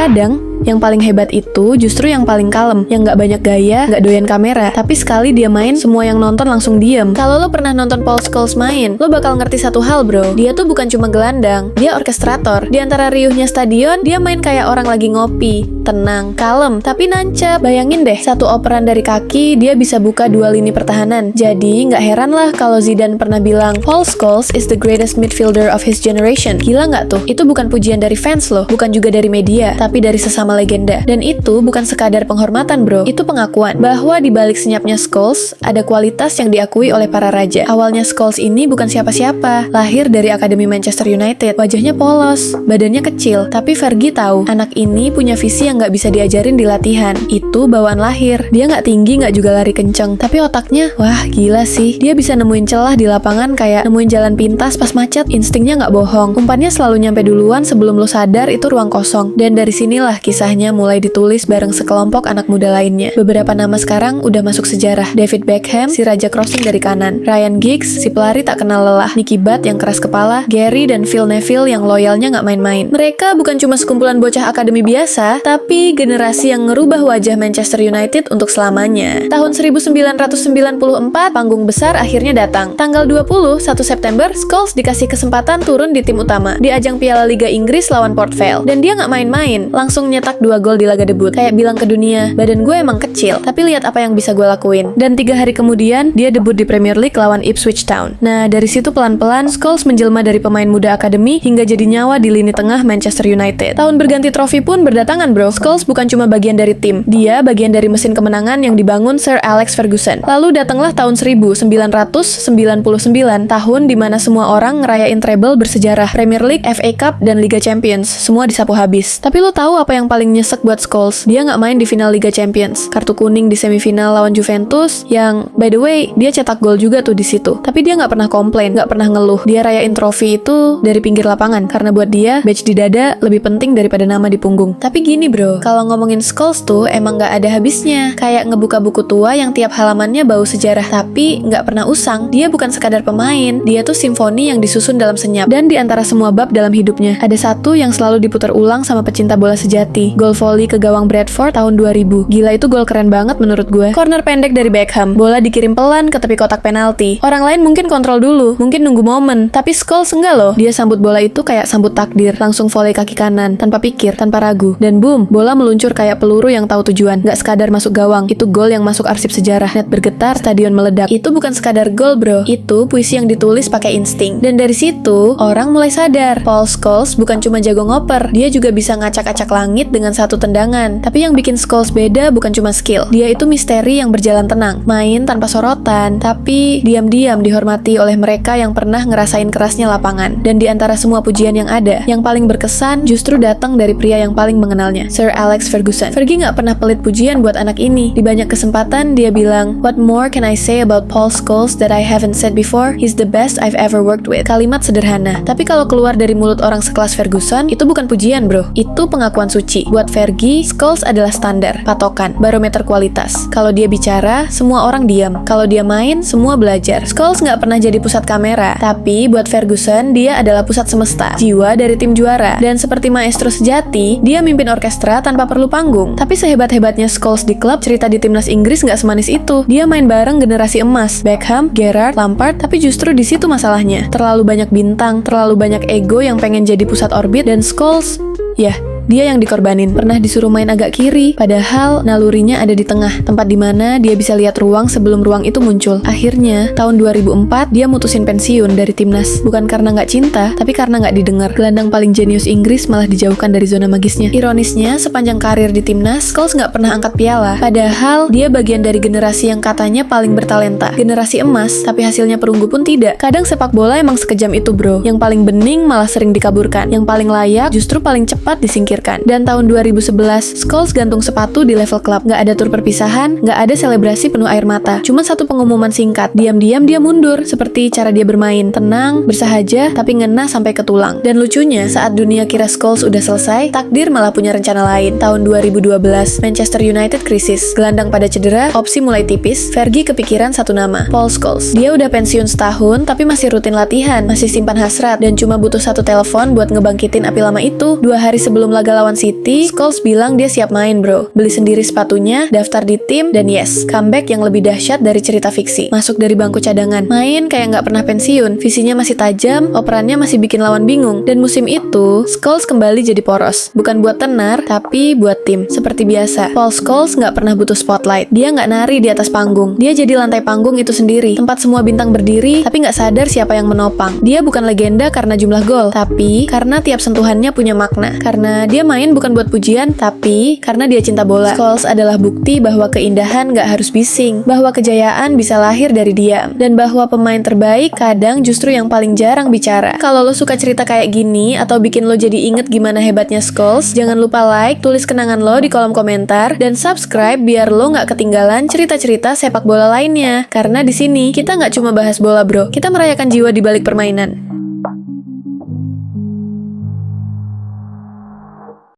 Kadang yang paling hebat itu justru yang paling kalem, yang gak banyak gaya, gak doyan kamera, tapi sekali dia main, semua yang nonton langsung diem. Kalau lo pernah nonton Paul Scholes main, lo bakal ngerti satu hal bro, dia tuh bukan cuma gelandang, dia orkestrator. Di antara riuhnya stadion, dia main kayak orang lagi ngopi, tenang, kalem, tapi nancep. Bayangin deh, satu operan dari kaki, dia bisa buka 2 lini pertahanan. Jadi gak heran lah kalau Zidane pernah bilang, Paul Scholes is the greatest midfielder of his generation. Gila gak tuh? Itu bukan pujian dari fans loh, bukan juga dari media, tapi dari sesama legenda. Dan itu bukan sekadar penghormatan bro, itu pengakuan bahwa di balik senyapnya Scholes ada kualitas yang diakui oleh para raja. Awalnya Scholes ini bukan siapa-siapa, lahir dari Akademi Manchester United. Wajahnya polos, badannya kecil, tapi Fergie tahu anak ini punya visi yang nggak bisa diajarin di latihan. Itu bawaan lahir. Dia nggak tinggi, nggak juga lari kenceng, tapi otaknya wah gila sih. Dia bisa nemuin celah di lapangan kayak nemuin jalan pintas pas macet. Instingnya nggak bohong, umpannya selalu nyampe duluan sebelum lo sadar itu ruang kosong. Dan dari sinilah kisahnya mulai ditulis bareng sekelompok anak muda lainnya. Beberapa nama sekarang udah masuk sejarah. David Beckham, si raja crossing dari kanan, Ryan Giggs, si pelari tak kenal lelah, Nicky Butt yang keras kepala, Gary dan Phil Neville yang loyalnya nggak main-main. Mereka bukan cuma sekumpulan bocah akademi biasa, tapi generasi yang ngerubah wajah Manchester United untuk selamanya. Tahun 1994, panggung besar akhirnya datang. Tanggal 21 September, Scholes dikasih kesempatan turun di tim utama di ajang Piala Liga Inggris lawan Port Vale. Dan dia nggak main-main, langsung nyetak 2 gol di laga debut. Kayak bilang ke dunia, badan gue emang kecil, tapi lihat apa yang bisa gue lakuin. Dan 3 hari kemudian, dia debut di Premier League lawan Ipswich Town. Nah, dari situ pelan-pelan, Scholes menjelma dari pemain muda akademi hingga jadi nyawa di lini tengah Manchester United. Tahun berganti trofi pun berdatangan bro. Scholes bukan cuma bagian dari tim, dia bagian dari mesin kemenangan yang dibangun Sir Alex Ferguson. Lalu datanglah tahun 1999, tahun dimana semua orang ngerayain treble bersejarah, Premier League, FA Cup, dan Liga Champions. Semua disapu habis. Tapi lo tahu apa yang paling nyesek buat Scholes? Dia nggak main di final Liga Champions. Kartu kuning di semifinal lawan Juventus, yang by the way dia cetak gol juga tuh di situ. Tapi dia nggak pernah komplain, nggak pernah ngeluh. Dia rayain trofi itu dari pinggir lapangan karena buat dia badge di dada lebih penting daripada nama di punggung. Tapi gini bro, kalau ngomongin Scholes tuh emang nggak ada habisnya. Kayak ngebuka buku tua yang tiap halamannya bau sejarah, tapi nggak pernah usang. Dia bukan sekadar pemain, dia tuh simfoni yang disusun dalam senyap. Dan di antara semua bab dalam hidupnya, ada satu yang selalu diputar ulang sama pecinta bola sejati. Gol volley ke gawang Bradford tahun 2000. Gila, itu gol keren banget menurut gue. Corner pendek dari Beckham, bola dikirim pelan ke tepi kotak penalti. Orang lain mungkin kontrol dulu, mungkin nunggu momen, tapi Scholes enggak loh. Dia sambut bola itu kayak sambut takdir, langsung volley kaki kanan, tanpa pikir, tanpa ragu. Dan boom, bola meluncur kayak peluru yang tahu tujuan. Gak sekadar masuk gawang, itu gol yang masuk arsip sejarah. Net bergetar, stadion meledak. Itu bukan sekadar gol bro, itu puisi yang ditulis pakai insting. Dan dari situ, orang mulai sadar, Paul Scholes bukan cuma jago ngoper, dia juga bisa ngacak-acak langit dengan satu tendangan. Tapi yang bikin Scholes beda bukan cuma skill, dia itu misteri yang berjalan tenang, main tanpa sorotan, tapi diam-diam dihormati oleh mereka yang pernah ngerasain kerasnya lapangan. Dan di antara semua pujian yang ada, yang paling berkesan justru datang dari pria yang paling mengenalnya, Sir Alex Ferguson. Fergie nggak pernah pelit pujian buat anak ini. Di banyak kesempatan dia bilang, "What more can I say about Paul Scholes that I haven't said before? He's the best I've ever worked with." Kalimat sederhana, tapi kalau keluar dari mulut orang sekelas Ferguson, itu bukan pujian bro, itu pengakuan suci. Buat Fergie, Scholes adalah standar, patokan, barometer kualitas. Kalau dia bicara, semua orang diam. Kalau dia main, semua belajar. Scholes nggak pernah jadi pusat kamera, tapi buat Ferguson, dia adalah pusat semesta, jiwa dari tim juara. Dan seperti maestro sejati, dia mimpin orkestra tanpa perlu panggung. Tapi sehebat-hebatnya Scholes di klub, cerita di timnas Inggris nggak semanis itu. Dia main bareng generasi emas, Beckham, Gerrard, Lampard, tapi justru di situ masalahnya. Terlalu banyak bintang, terlalu banyak ego yang pengen jadi pusat orbit, dan Scholes, ya, dia yang dikorbanin. Pernah disuruh main agak kiri, padahal nalurinya ada di tengah, tempat dimana dia bisa lihat ruang sebelum ruang itu muncul. Akhirnya, tahun 2004, dia mutusin pensiun dari timnas. Bukan karena nggak cinta, tapi karena nggak didengar. Gelandang paling jenius Inggris malah dijauhkan dari zona magisnya. Ironisnya, sepanjang karir di timnas, Scholes nggak pernah angkat piala. Padahal, dia bagian dari generasi yang katanya paling bertalenta. Generasi emas, tapi hasilnya perunggu pun tidak. Kadang sepak bola emang sekejam itu bro. Yang paling bening malah sering dikaburkan. Yang paling layak justru paling cepat disingkirkan. Dan tahun 2011, Scholes gantung sepatu di level klub. Nggak ada tur perpisahan, nggak ada selebrasi penuh air mata. Cuma satu pengumuman singkat, diam-diam dia mundur. Seperti cara dia bermain, tenang, bersahaja, tapi ngena sampai ke tulang. Dan lucunya, saat dunia kira Scholes udah selesai, takdir malah punya rencana lain. Tahun 2012, Manchester United krisis. Gelandang pada cedera, opsi mulai tipis. Fergie kepikiran satu nama, Paul Scholes. Dia udah pensiun setahun, tapi masih rutin latihan, masih simpan hasrat, dan cuma butuh satu telepon buat ngebangkitin api lama itu. 2 hari sebelum laga laga lawan City, Scholes bilang dia siap main bro. Beli sendiri sepatunya, daftar di tim, dan yes, comeback yang lebih dahsyat dari cerita fiksi. Masuk dari bangku cadangan, main kayak nggak pernah pensiun, visinya masih tajam, operannya masih bikin lawan bingung. Dan musim itu, Scholes kembali jadi poros. Bukan buat tenar, tapi buat tim. Seperti biasa, Paul Scholes nggak pernah butuh spotlight. Dia nggak nari di atas panggung. Dia jadi lantai panggung itu sendiri. Tempat semua bintang berdiri, tapi nggak sadar siapa yang menopang. Dia bukan legenda karena jumlah gol, tapi karena tiap sentuhannya punya makna. Karena dia main bukan buat pujian, tapi karena dia cinta bola. Scholes adalah bukti bahwa keindahan nggak harus bising, bahwa kejayaan bisa lahir dari diam, dan bahwa pemain terbaik kadang justru yang paling jarang bicara. Kalau lo suka cerita kayak gini, atau bikin lo jadi inget gimana hebatnya Scholes, jangan lupa like, tulis kenangan lo di kolom komentar, dan subscribe biar lo nggak ketinggalan cerita-cerita sepak bola lainnya. Karena di sini kita nggak cuma bahas bola bro, kita merayakan jiwa di balik permainan.